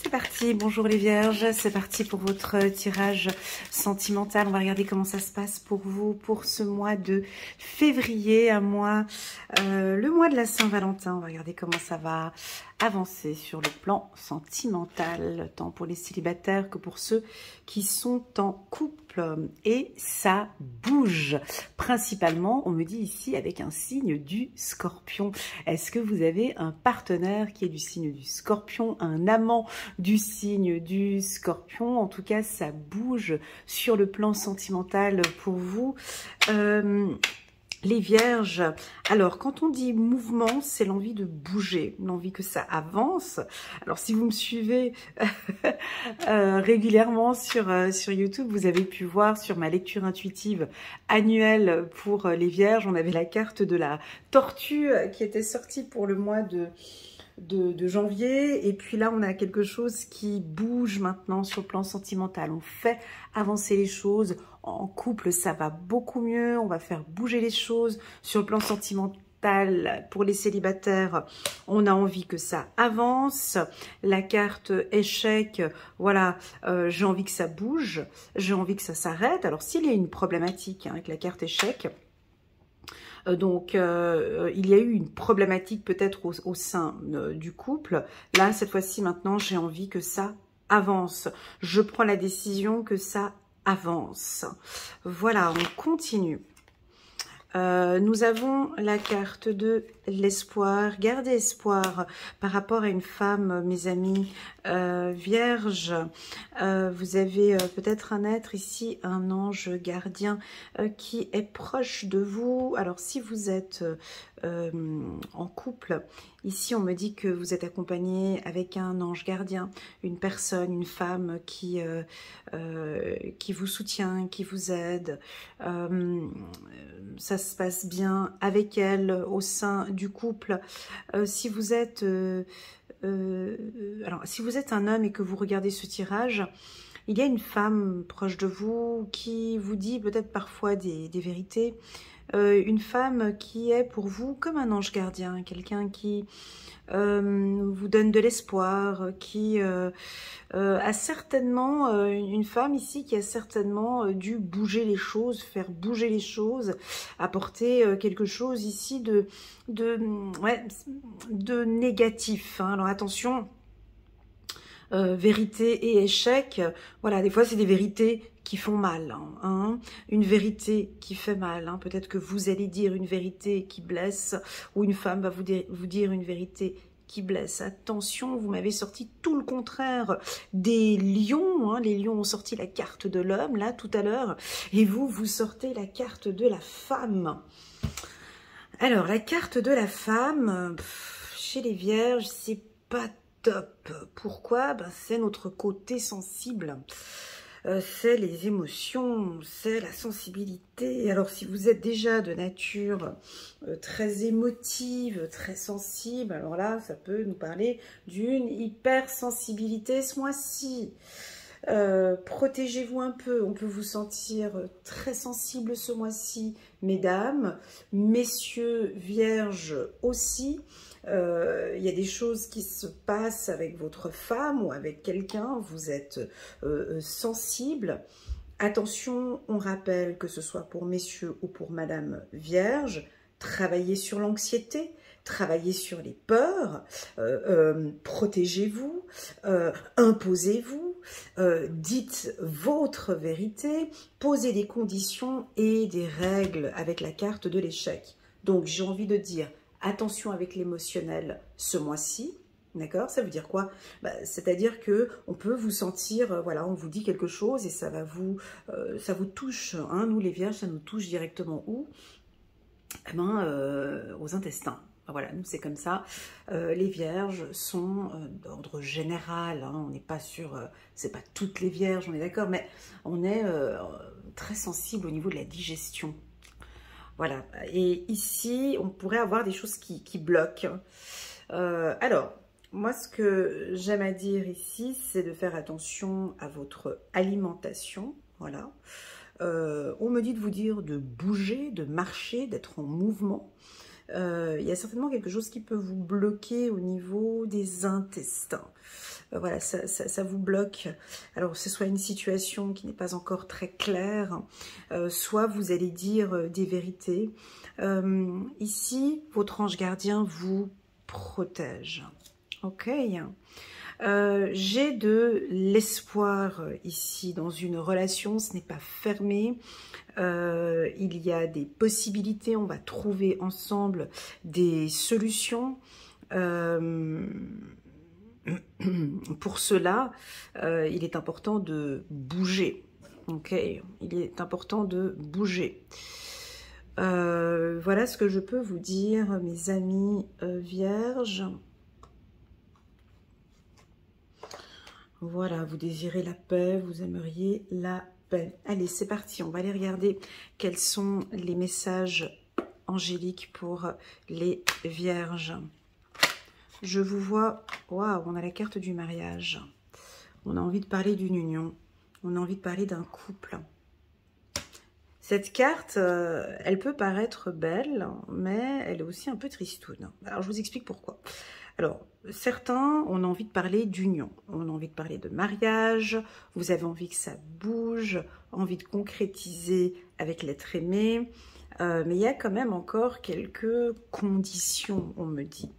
C'est parti, bonjour les vierges, c'est parti pour votre tirage sentimental. On va regarder comment ça se passe pour vous pour ce mois de février, le mois de la Saint-Valentin. On va regarder comment ça va avancer sur le plan sentimental, tant pour les célibataires que pour ceux qui sont en couple. Et ça bouge, principalement, on me dit ici, avec un signe du Scorpion. Est-ce que vous avez un partenaire qui est du signe du Scorpion, un amant du signe du Scorpion? En tout cas, ça bouge sur le plan sentimental pour vous. Les vierges, alors quand on dit mouvement, c'est l'envie de bouger, l'envie que ça avance. Alors si vous me suivez régulièrement sur YouTube, vous avez pu voir sur ma lecture intuitive annuelle pour les vierges, on avait la carte de la tortue qui était sortie pour le mois de janvier, et puis là on a quelque chose qui bouge maintenant sur le plan sentimental. On fait avancer les choses en couple, ça va beaucoup mieux, on va faire bouger les choses sur le plan sentimental. Pour les célibataires, on a envie que ça avance. La carte échec, voilà, j'ai envie que ça bouge, j'ai envie que ça s'arrête. Alors s'il y a une problématique avec la carte échec, donc, il y a eu une problématique peut-être au sein du couple. Là, cette fois-ci, maintenant, j'ai envie que ça avance. Je prends la décision que ça avance. Voilà, on continue. Nous avons la carte de l'espoir. Gardez espoir par rapport à une femme, mes amis vierges. Vous avez peut-être un être ici, un ange gardien qui est proche de vous. Alors si vous êtes en couple, ici on me dit que vous êtes accompagné avec un ange gardien, une personne, une femme qui vous soutient, qui vous aide. Ça se passe bien avec elle au sein du couple. Si vous êtes alors si vous êtes un homme et que vous regardez ce tirage, il y a une femme proche de vous qui vous dit peut-être parfois des vérités. Une femme qui est pour vous comme un ange gardien, quelqu'un qui vous donne de l'espoir, qui a certainement, une femme ici qui a certainement dû bouger les choses, faire bouger les choses, apporter quelque chose ici de négatif. Hein. Alors attention, vérité et échec, voilà, des fois c'est des vérités qui font mal, hein. Une vérité qui fait mal, hein. Peut-être que vous allez dire une vérité qui blesse, ou une femme va vous dire une vérité qui blesse. Attention, vous m'avez sorti tout le contraire des lions, hein. Les lions ont sorti la carte de l'homme, là, tout à l'heure, et vous sortez la carte de la femme. Alors, la carte de la femme, chez les vierges, c'est pas top. Pourquoi? Ben, c'est notre côté sensible. C'est les émotions, c'est la sensibilité. Alors si vous êtes déjà de nature très émotive, très sensible, alors là ça peut nous parler d'une hypersensibilité ce mois-ci. Protégez-vous un peu, on peut vous sentir très sensible ce mois-ci, mesdames, messieurs, vierges aussi. Il y a des choses qui se passent avec votre femme ou avec quelqu'un, vous êtes sensible. Attention, on rappelle que ce soit pour messieurs ou pour madame vierge, travaillez sur l'anxiété, travaillez sur les peurs, protégez-vous, imposez-vous, dites votre vérité, posez des conditions et des règles avec la carte de l'échec. Donc j'ai envie de dire, attention avec l'émotionnel ce mois-ci, d'accord? Ça veut dire quoi? Bah, c'est-à-dire que on peut vous sentir, voilà, on vous dit quelque chose et ça vous touche, hein, nous les vierges, ça nous touche directement où? Eh ben, aux intestins. Voilà, nous c'est comme ça. Les vierges sont d'ordre général, hein, on n'est pas sur, c'est pas toutes les vierges, on est d'accord, mais on est très sensible au niveau de la digestion. Voilà, et ici, on pourrait avoir des choses qui bloquent. Alors, moi, ce que j'aime à dire ici, c'est de faire attention à votre alimentation. Voilà. On me dit de vous dire de bouger, de marcher, d'être en mouvement. Il y a certainement quelque chose qui peut vous bloquer au niveau des intestins. voilà, ça vous bloque. Alors, c'est soit une situation qui n'est pas encore très claire, soit vous allez dire des vérités. Ici, votre ange gardien vous protège. Ok. J'ai de l'espoir ici dans une relation, ce n'est pas fermé. Il y a des possibilités, on va trouver ensemble des solutions. Pour cela, il est important de bouger. Ok, il est important de bouger. Voilà ce que je peux vous dire, mes amis vierges. Voilà, vous désirez la paix, vous aimeriez la paix. Allez, c'est parti, on va aller regarder quels sont les messages angéliques pour les vierges. Je vous vois, waouh, on a la carte du mariage. On a envie de parler d'une union, on a envie de parler d'un couple. Cette carte, elle peut paraître belle, mais elle est aussi un peu tristoune. Alors, je vous explique pourquoi. Alors, certains, on a envie de parler d'union, on a envie de parler de mariage, vous avez envie que ça bouge, envie de concrétiser avec l'être aimé, mais il y a quand même encore quelques conditions, on me dit.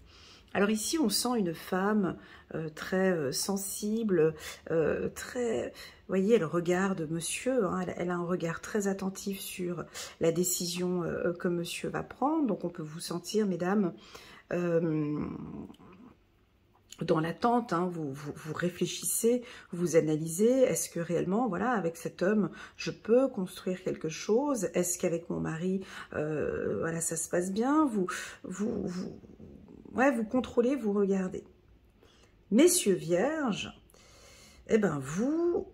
Alors ici, on sent une femme très sensible, très... Vous voyez, elle regarde monsieur, hein, elle a un regard très attentif sur la décision que monsieur va prendre. Donc on peut vous sentir, mesdames, dans l'attente, hein, vous réfléchissez, vous analysez, est-ce que réellement, voilà, avec cet homme, je peux construire quelque chose? Est-ce qu'avec mon mari, voilà, ça se passe bien? Ouais, vous contrôlez, vous regardez. Messieurs vierges, eh ben vous,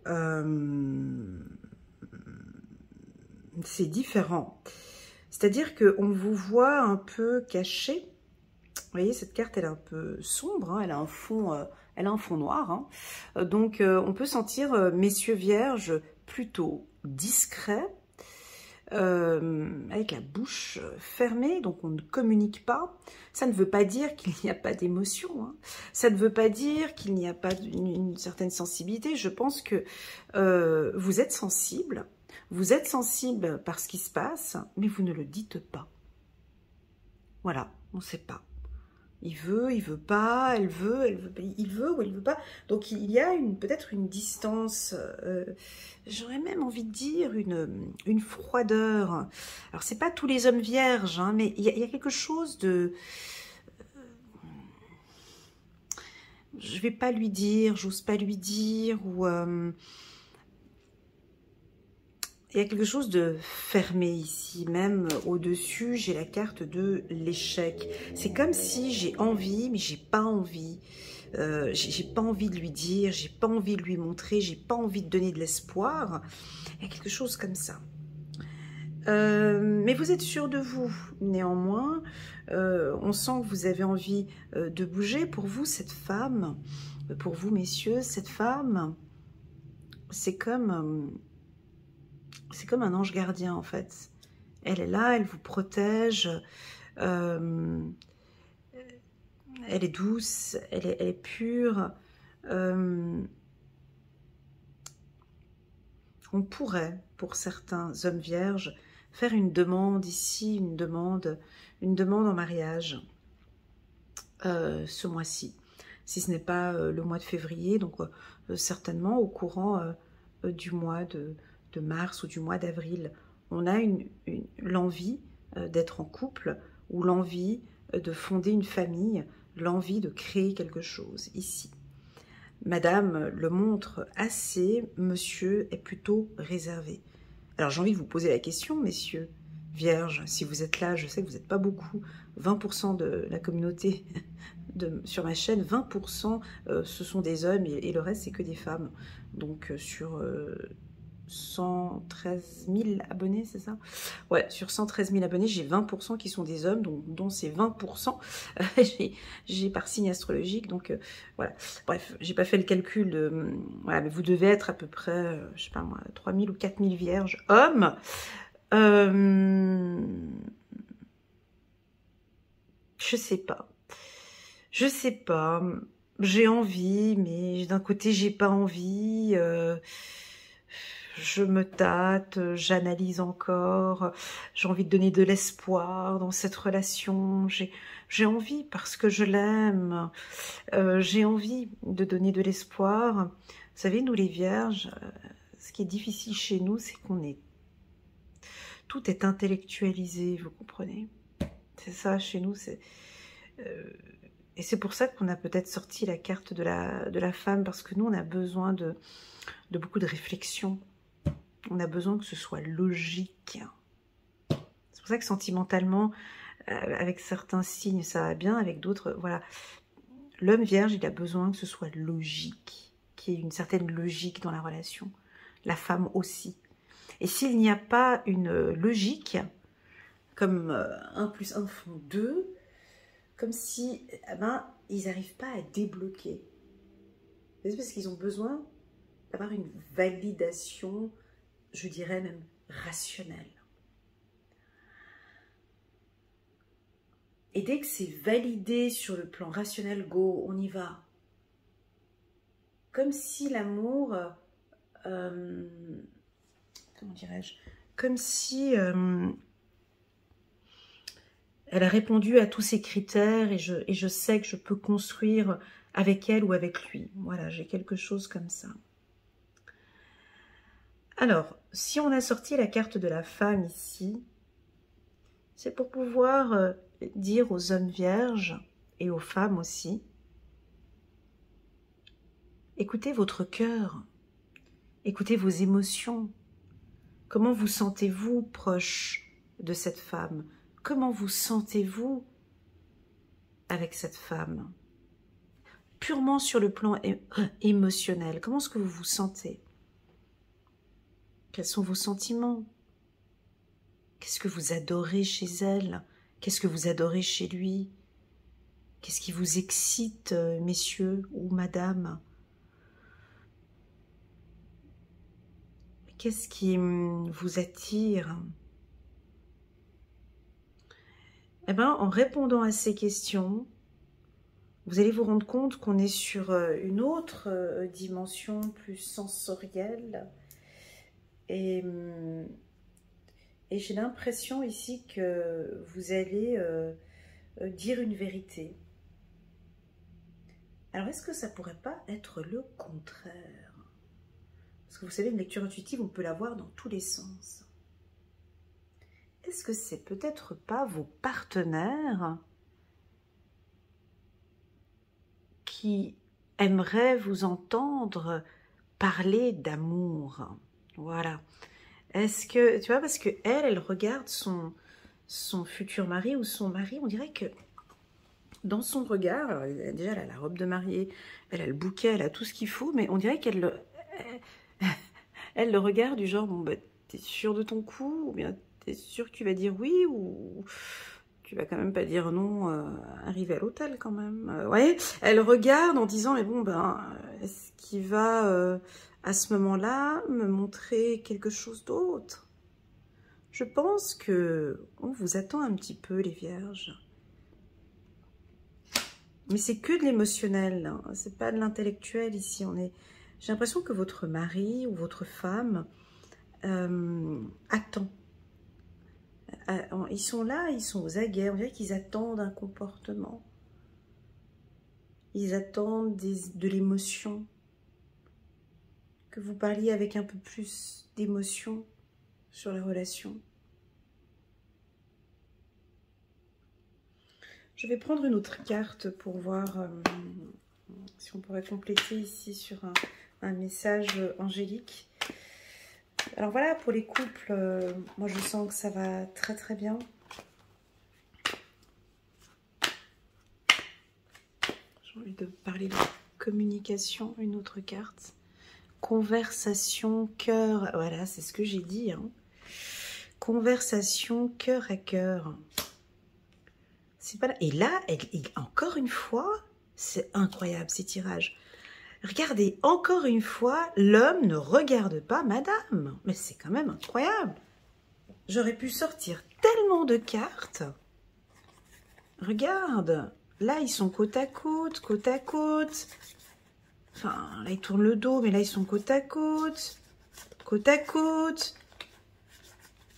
c'est différent. C'est-à-dire qu'on vous voit un peu caché. Vous voyez, cette carte, elle est un peu sombre, hein, elle a un fond noir. Hein. Donc, on peut sentir, messieurs vierges, plutôt discrets, avec la bouche fermée, donc on ne communique pas. Ça ne veut pas dire qu'il n'y a pas d'émotion, hein. Ça ne veut pas dire qu'il n'y a pas une certaine sensibilité. Je pense que vous êtes sensible par ce qui se passe, mais vous ne le dites pas. Voilà, on ne sait pas. Il veut pas, elle veut, il veut ou elle veut pas. Donc il y a peut-être une distance, j'aurais même envie de dire une froideur. Alors c'est pas tous les hommes vierges, hein, mais il y a quelque chose de... je vais pas lui dire, j'ose pas lui dire, ou... il y a quelque chose de fermé ici, même au-dessus, j'ai la carte de l'échec. C'est comme si j'ai envie, mais j'ai pas envie. J'ai pas envie de lui dire, j'ai pas envie de lui montrer, j'ai pas envie de donner de l'espoir. Il y a quelque chose comme ça. Mais vous êtes sûr de vous, néanmoins. On sent que vous avez envie de bouger. Pour vous, cette femme, pour vous, messieurs, cette femme, c'est comme un ange gardien, en fait. Elle est là, elle vous protège. Elle est douce, elle est pure. On pourrait, pour certains hommes vierges, faire une demande ici, une demande en mariage ce mois-ci. Si ce n'est pas le mois de février, donc certainement au courant du mois de mars ou du mois d'avril, on a l'envie d'être en couple ou l'envie de fonder une famille, l'envie de créer quelque chose ici. Madame le montre assez, monsieur est plutôt réservé. Alors j'ai envie de vous poser la question, messieurs vierges, si vous êtes là, je sais que vous n'êtes pas beaucoup, 20% de la communauté sur ma chaîne, 20% ce sont des hommes et le reste c'est que des femmes. Donc sur 113 000 abonnés, c'est ça? Ouais, sur 113 000 abonnés, j'ai 20% qui sont des hommes, donc, dont ces 20%, j'ai par signe astrologique, donc voilà. Bref, j'ai pas fait le calcul de... voilà, mais vous devez être à peu près, je sais pas moi, 3 000 ou 4 000 vierges hommes. Je sais pas. Je sais pas. j'ai envie, mais d'un côté, j'ai pas envie. Je me tâte, j'analyse encore. J'ai envie de donner de l'espoir dans cette relation. J'ai envie parce que je l'aime. J'ai envie de donner de l'espoir. Vous savez, nous les vierges, ce qui est difficile chez nous, c'est qu'on est... Tout est intellectualisé, vous comprenez? C'est ça, chez nous, c'est... Et c'est pour ça qu'on a peut-être sorti la carte de la femme, parce que nous, on a besoin de beaucoup de réflexion. On a besoin que ce soit logique. C'est pour ça que sentimentalement, avec certains signes, ça va bien, avec d'autres, voilà. L'homme vierge, il a besoin que ce soit logique, qu'il y ait une certaine logique dans la relation. La femme aussi. Et s'il n'y a pas une logique, comme 1 plus 1 font 2, comme si, eh ben, ils n'arrivent pas à débloquer. C'est parce qu'ils ont besoin d'avoir une validation, je dirais même rationnelle. Et dès que c'est validé sur le plan rationnel, go, on y va. Comme si l'amour, comment dirais-je, comme si... elle a répondu à tous ces critères et je sais que je peux construire avec elle ou avec lui. Voilà, j'ai quelque chose comme ça. Alors, si on a sorti la carte de la femme ici, c'est pour pouvoir dire aux hommes vierges et aux femmes aussi, écoutez votre cœur, écoutez vos émotions. Comment vous sentez-vous proche de cette femme ? Comment vous sentez-vous avec cette femme? Purement sur le plan émotionnel, comment est-ce que vous vous sentez? Quels sont vos sentiments? Qu'est-ce que vous adorez chez elle? Qu'est-ce que vous adorez chez lui? Qu'est-ce qui vous excite, messieurs ou madame? Qu'est-ce qui vous attire? Eh bien, en répondant à ces questions, vous allez vous rendre compte qu'on est sur une autre dimension plus sensorielle. Et j'ai l'impression ici que vous allez dire une vérité. Alors, est-ce que ça pourrait pas être le contraire? Parce que vous savez, une lecture intuitive, on peut la voir dans tous les sens. Est-ce que c'est peut-être pas vos partenaires qui aimeraient vous entendre parler d'amour? Voilà. Est-ce que, tu vois, parce que elle regarde son futur mari ou son mari, on dirait que dans son regard, alors, déjà elle a la robe de mariée, elle a le bouquet, elle a tout ce qu'il faut, mais on dirait qu'elle le regarde du genre, bon, bah, t'es sûr de ton coup, ou bien t'es sûr que tu vas dire oui, ou tu vas quand même pas dire non, arriver à l'hôtel quand même. Ouais, elle regarde en disant, mais bon, ben, est-ce qu'il va à ce moment-là me montrer quelque chose d'autre? Je pense que on vous attend un petit peu, les vierges. Mais c'est que de l'émotionnel, hein. C'est pas de l'intellectuel ici. J'ai l'impression que votre mari ou votre femme attend. Ils sont là, ils sont aux aguets, on dirait qu'ils attendent un comportement. Ils attendent de l'émotion. Que vous parliez avec un peu plus d'émotion sur la relation. Je vais prendre une autre carte pour voir si on pourrait compléter ici sur un message angélique. Alors voilà, pour les couples, moi je sens que ça va très très bien. J'ai envie de parler de communication, une autre carte. Conversation, cœur, voilà, c'est ce que j'ai dit. Hein. Conversation, cœur à cœur. C'est pas là. Et là, encore une fois, c'est incroyable ces tirages. Regardez, encore une fois, l'homme ne regarde pas madame. Mais c'est quand même incroyable. J'aurais pu sortir tellement de cartes. Regarde, là, ils sont côte à côte, côte à côte. Enfin, là, ils tournent le dos, mais là, ils sont côte à côte. Côte à côte.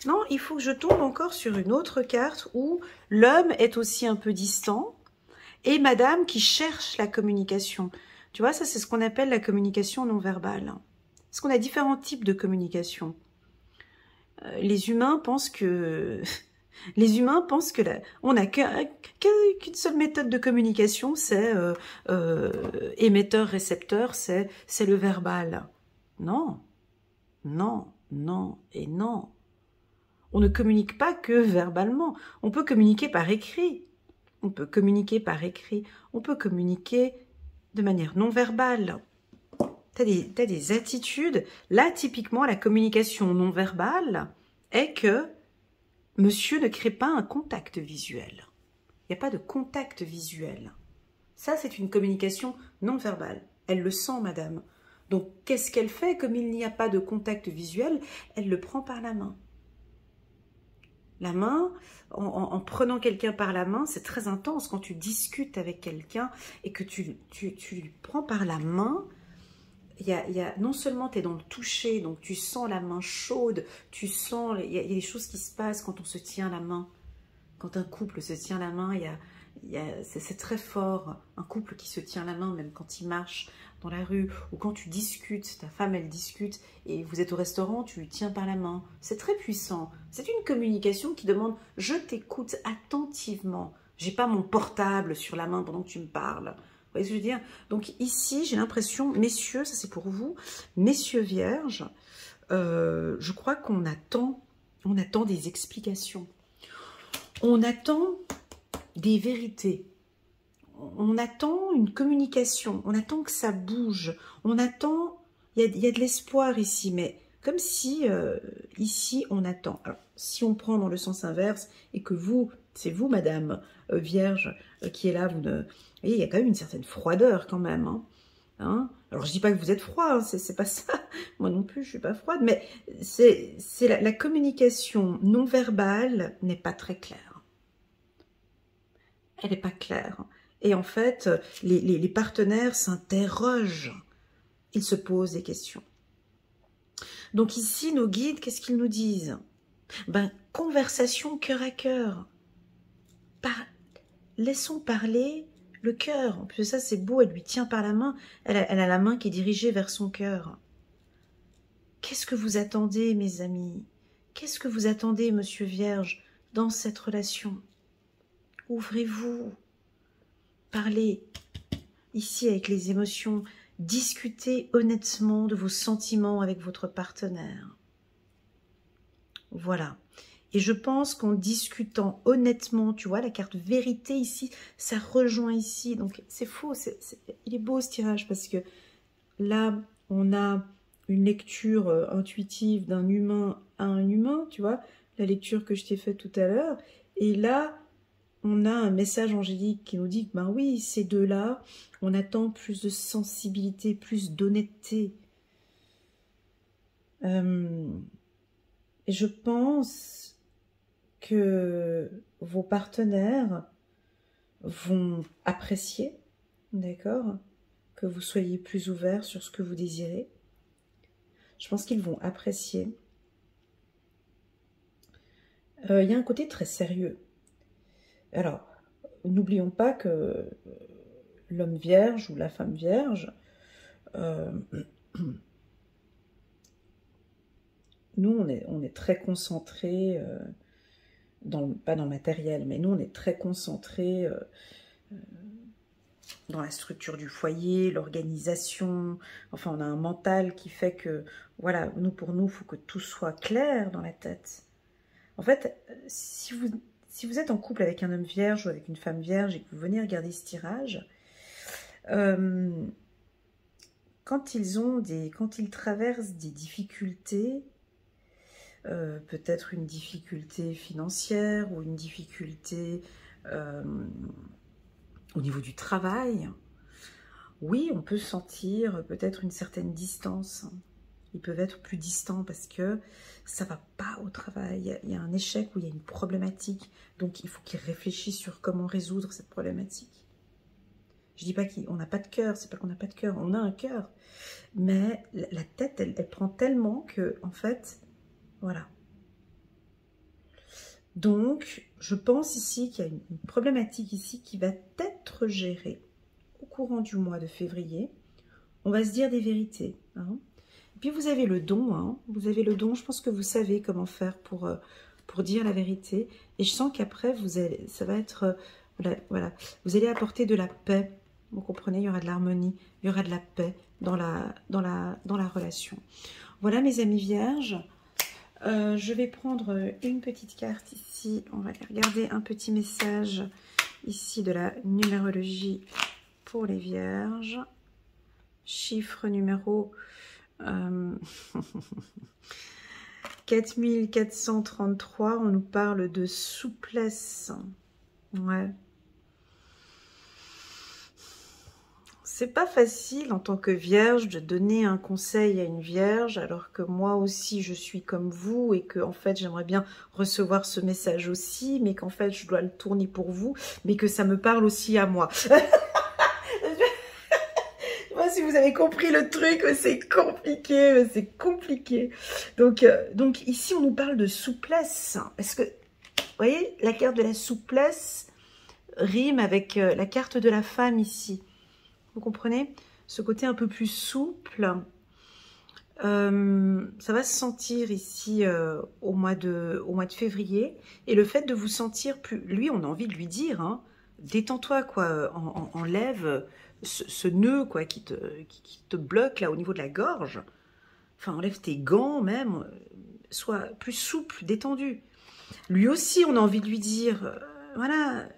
Non, il faut que je tombe encore sur une autre carte où l'homme est aussi un peu distant et madame qui cherche la communication. Tu vois, ça, c'est ce qu'on appelle la communication non verbale. Parce qu'on a différents types de communication. Les humains pensent que... on n'a qu'une seule méthode de communication, c'est émetteur-récepteur, c'est le verbal. Non, non, non et non. On ne communique pas que verbalement. On peut communiquer par écrit. On peut communiquer par écrit. On peut communiquer de manière non verbale. T'as des attitudes. Là, typiquement, la communication non verbale est que monsieur ne crée pas un contact visuel. Il n'y a pas de contact visuel. Ça, c'est une communication non verbale. Elle le sent, madame. Donc, qu'est-ce qu'elle fait? Comme il n'y a pas de contact visuel, elle le prend par la main. La main, en prenant quelqu'un par la main, c'est très intense. Quand tu discutes avec quelqu'un et que tu lui prends par la main, non seulement tu es dans le toucher, donc tu sens la main chaude, tu sens, il y a des choses qui se passent quand on se tient la main. Quand un couple se tient la main, c'est très fort. Un couple qui se tient la main, même quand il marche dans la rue, ou quand tu discutes, ta femme elle discute, et vous êtes au restaurant, tu lui tiens par la main. C'est très puissant. C'est une communication qui demande « je t'écoute attentivement ». J'ai pas mon portable sur la main pendant que tu me parles. Vous voyez ce que je veux dire? Donc ici, j'ai l'impression, messieurs, ça c'est pour vous, messieurs vierges, je crois qu'on attend des explications. On attend des vérités. On attend une communication. On attend que ça bouge. On attend... Il y a de l'espoir ici, mais comme si, ici, on attend. Alors, si on prend dans le sens inverse, et que vous, c'est vous, madame Vierge, qui est là, vous ne... Vous voyez, il y a quand même une certaine froideur, quand même. Hein. Alors, je dis pas que vous êtes froid, hein, c'est pas ça. Moi non plus, je suis pas froide, mais c'est la communication non verbale n'est pas très claire. Elle n'est pas claire. Et en fait, les partenaires s'interrogent. Ils se posent des questions. Donc ici, nos guides, qu'est-ce qu'ils nous disent? Ben, conversation cœur à cœur. Laissons parler le cœur. En plus, ça, c'est beau, elle lui tient par la main. Elle a la main qui est dirigée vers son cœur. Qu'est-ce que vous attendez, mes amis? Qu'est-ce que vous attendez, monsieur Vierge, dans cette relation? Ouvrez-vous. Parlez ici avec les émotions. Discutez honnêtement de vos sentiments avec votre partenaire. Voilà. Et je pense qu'en discutant honnêtement, tu vois, la carte vérité ici, ça rejoint ici. Donc, c'est faux. Il est beau ce tirage parce que là, on a une lecture intuitive d'un humain à un humain, tu vois, la lecture que je t'ai faite tout à l'heure. Et là, on a un message angélique qui nous dit que, ben oui, ces deux-là, on attend plus de sensibilité, plus d'honnêteté. Et je pense que vos partenaires vont apprécier, d'accord, que vous soyez plus ouvert sur ce que vous désirez. Je pense qu'ils vont apprécier. Il y a un côté très sérieux. Alors, n'oublions pas que l'homme vierge ou la femme vierge, nous, on est très concentrés, pas dans le matériel, mais nous, on est très concentrés dans la structure du foyer, l'organisation. Enfin, on a un mental qui fait que, voilà, pour nous, il faut que tout soit clair dans la tête. En fait, si vous êtes en couple avec un homme vierge ou avec une femme vierge et que vous venez regarder ce tirage, quand ils traversent des difficultés, peut-être une difficulté financière ou une difficulté au niveau du travail, oui, on peut sentir peut-être une certaine distance. Ils peuvent être plus distants parce que ça ne va pas au travail. Il y a un échec ou il y a une problématique. Donc, il faut qu'ils réfléchissent sur comment résoudre cette problématique. Je dis pas qu'on n'a pas de cœur, c'est pas qu'on n'a pas de cœur, on a un cœur. Mais la tête, elle prend tellement que, en fait, voilà. Donc, je pense ici qu'il y a une problématique ici qui va être gérée au courant du mois de février. On va se dire des vérités. Hein. Et puis, vous avez le don. Hein. Vous avez le don, je pense que vous savez comment faire pour dire la vérité. Et je sens qu'après, ça va être... voilà, vous allez apporter de la paix. Vous comprenez, il y aura de l'harmonie, il y aura de la paix dans la relation. Voilà, mes amis vierges. Je vais prendre une petite carte ici. On va aller regarder un petit message ici de la numérologie pour les vierges. Chiffre numéro 4433. On nous parle de souplesse. Ouais. C'est pas facile en tant que vierge de donner un conseil à une vierge alors que moi aussi je suis comme vous et que en fait j'aimerais bien recevoir ce message aussi mais qu'en fait je dois le tourner pour vous mais que ça me parle aussi à moi. Je sais pas si vous avez compris le truc, mais c'est compliqué, donc ici on nous parle de souplesse parce que vous voyez la carte de la souplesse rime avec la carte de la femme ici. Vous comprenez? Ce côté un peu plus souple, ça va se sentir ici au mois de février. Et le fait de vous sentir plus... Lui, on a envie de lui dire, hein, détends-toi, quoi, enlève ce nœud quoi, qui te bloque là au niveau de la gorge. Enfin, enlève tes gants même, sois plus souple, détendu. Lui aussi, on a envie de lui dire, voilà...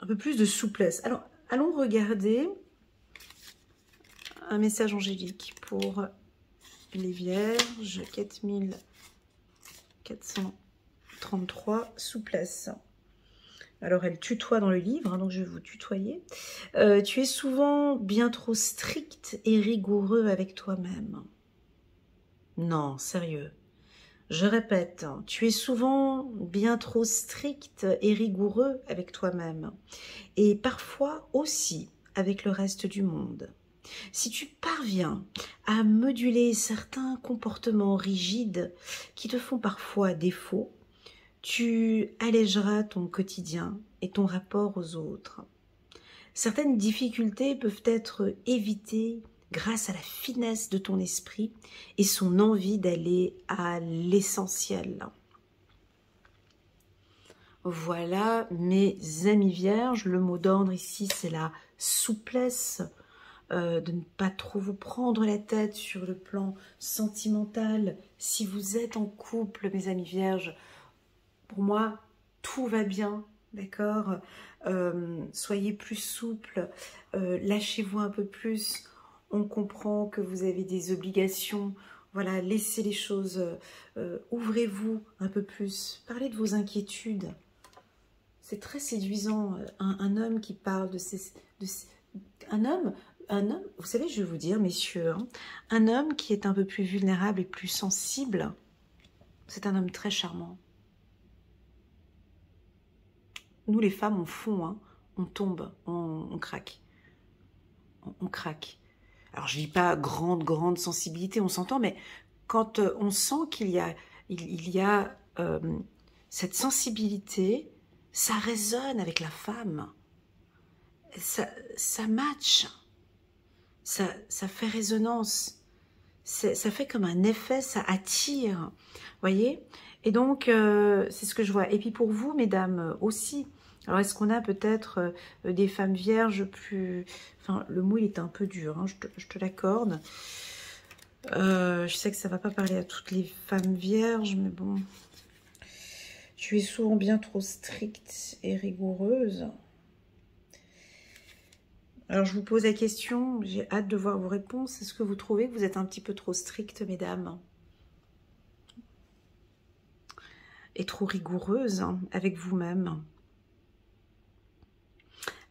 un peu plus de souplesse. Alors, allons regarder un message angélique pour les vierges. 4433, souplesse. Alors, elle tutoie dans le livre, hein, donc je vais vous tutoyer. Tu es souvent bien trop strict et rigoureux avec toi-même. Non, sérieux. Je répète, tu es souvent bien trop strict et rigoureux avec toi-même et parfois aussi avec le reste du monde. Si tu parviens à moduler certains comportements rigides qui te font parfois défaut, tu allégeras ton quotidien et ton rapport aux autres. Certaines difficultés peuvent être évitées grâce à la finesse de ton esprit et son envie d'aller à l'essentiel. Voilà, mes amis vierges, le mot d'ordre ici, c'est la souplesse, de ne pas trop vous prendre la tête sur le plan sentimental. Si vous êtes en couple, mes amis vierges, pour moi, tout va bien, d'accord? Soyez plus souple, lâchez-vous un peu plus. On comprend que vous avez des obligations. Voilà, laissez les choses, ouvrez-vous un peu plus. Parlez de vos inquiétudes. C'est très séduisant, un homme qui parle un homme, vous savez, je vais vous dire, messieurs, hein, un homme qui est un peu plus vulnérable et plus sensible, c'est un homme très charmant. Nous, les femmes, on fond, hein, on tombe, on craque. On craque. Alors, je ne dis pas grande sensibilité, on s'entend, mais quand on sent qu'il y a, cette sensibilité, ça résonne avec la femme. Ça match. Ça fait résonance. Ça fait comme un effet, ça attire. Voyez? Et donc, c'est ce que je vois. Et puis pour vous, mesdames, aussi. Alors, est-ce qu'on a peut-être des femmes vierges plus... Enfin, le mot, il est un peu dur, hein, je te l'accorde. Je sais que ça ne va pas parler à toutes les femmes vierges, mais bon. Tu es souvent bien trop stricte et rigoureuse. Alors, je vous pose la question, j'ai hâte de voir vos réponses. Est-ce que vous trouvez que vous êtes un petit peu trop stricte, mesdames? Et trop rigoureuse, hein, avec vous-même?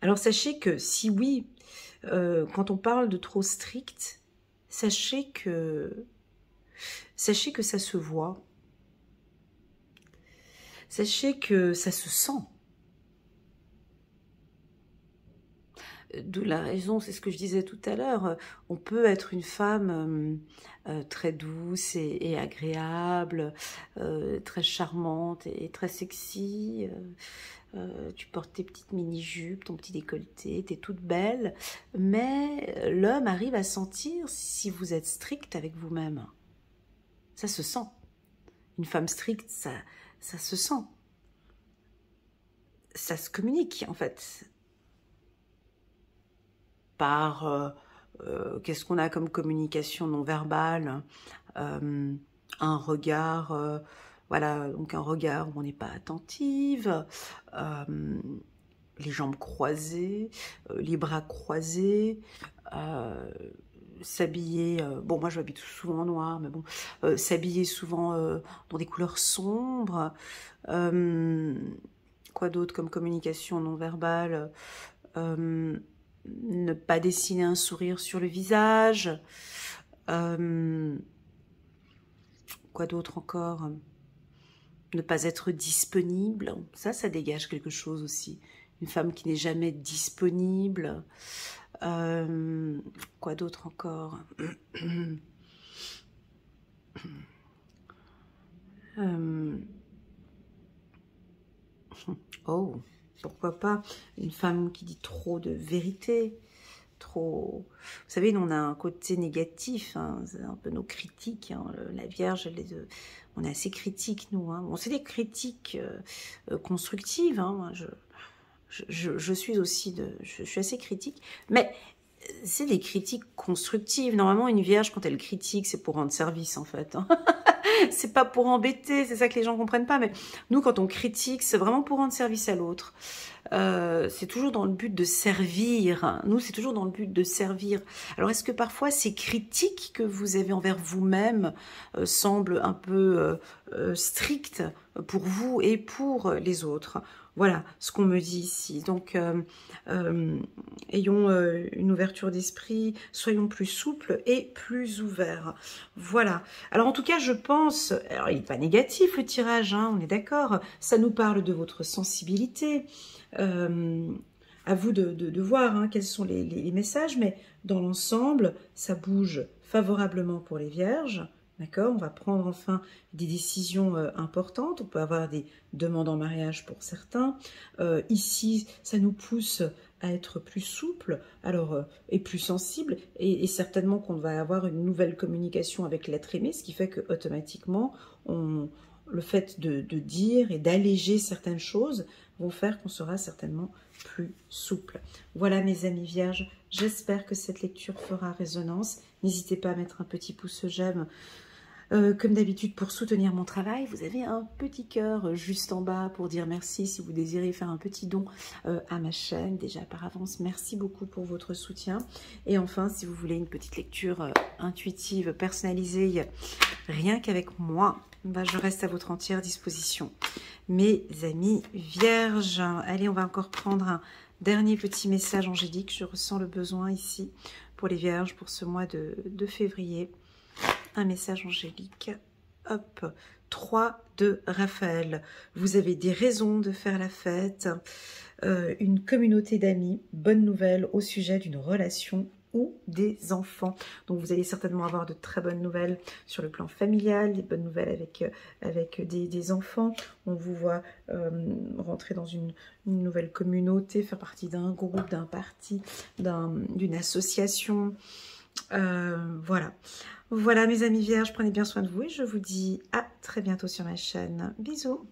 Alors, sachez que si oui, quand on parle de trop strict, sachez que ça se voit. Sachez que ça se sent. D'où la raison, c'est ce que je disais tout à l'heure, on peut être une femme très douce et agréable, très charmante et très sexy. Tu portes tes petites mini-jupes, ton petit décolleté, t'es toute belle, mais l'homme arrive à sentir si vous êtes stricte avec vous-même. Ça se sent. Une femme stricte, ça se sent. Ça se communique, en fait. Par qu'est-ce qu'on a comme communication non verbale, un regard, voilà, donc un regard où on n'est pas attentive, les jambes croisées, les bras croisés, s'habiller, bon moi je m'habille souvent en noir, mais bon, s'habiller souvent dans des couleurs sombres, quoi d'autre comme communication non verbale, ne pas dessiner un sourire sur le visage, quoi d'autre encore, ne pas être disponible, ça dégage quelque chose aussi, une femme qui n'est jamais disponible, quoi d'autre encore, oh, pourquoi pas une femme qui dit trop de vérité, trop... Vous savez, nous, on a un côté négatif, hein, c'est un peu nos critiques, hein, la Vierge, on est assez critiques, nous. Hein. Bon, c'est des critiques constructives, hein, je suis aussi je suis assez critique, mais c'est des critiques constructives. Normalement, une Vierge, quand elle critique, c'est pour rendre service, en fait. Hein. C'est pas pour embêter, c'est ça que les gens comprennent pas, mais nous, quand on critique, c'est vraiment pour rendre service à l'autre. C'est toujours dans le but de servir. Nous, c'est toujours dans le but de servir. Alors, est-ce que parfois ces critiques que vous avez envers vous-même semblent un peu strictes pour vous et pour les autres? Voilà ce qu'on me dit ici. Donc, ayons une ouverture d'esprit, soyons plus souples et plus ouverts. Voilà. Alors, en tout cas, je pense... Alors, il n'est pas négatif, le tirage, hein, on est d'accord. Ça nous parle de votre sensibilité. À vous de voir hein, quels sont les messages, mais dans l'ensemble, ça bouge favorablement pour les Vierges. D'accord, on va prendre enfin des décisions importantes. On peut avoir des demandes en mariage pour certains. Ici, ça nous pousse à être plus souple, alors et plus sensible, et certainement qu'on va avoir une nouvelle communication avec l'être aimé, ce qui fait que automatiquement, le fait de dire et d'alléger certaines choses vont faire qu'on sera certainement plus souple. Voilà mes amis vierges, j'espère que cette lecture fera résonance. N'hésitez pas à mettre un petit pouce j'aime. Comme d'habitude, pour soutenir mon travail, vous avez un petit cœur juste en bas pour dire merci si vous désirez faire un petit don à ma chaîne. Déjà par avance, merci beaucoup pour votre soutien. Et enfin, si vous voulez une petite lecture intuitive, personnalisée, rien qu'avec moi, bah, je reste à votre entière disposition. Mes amis vierges, allez, on va encore prendre un dernier petit message angélique. Je ressens le besoin ici pour les vierges pour ce mois de février. Un message angélique, hop, 3 de Raphaël. Vous avez des raisons de faire la fête, une communauté d'amis, bonne nouvelle au sujet d'une relation ou des enfants. Donc vous allez certainement avoir de très bonnes nouvelles sur le plan familial, des bonnes nouvelles avec des enfants. On vous voit rentrer dans une nouvelle communauté, faire partie d'un groupe, d'un parti, d'une association. Voilà. Voilà mes amis vierges, prenez bien soin de vous et je vous dis à très bientôt sur ma chaîne. Bisous.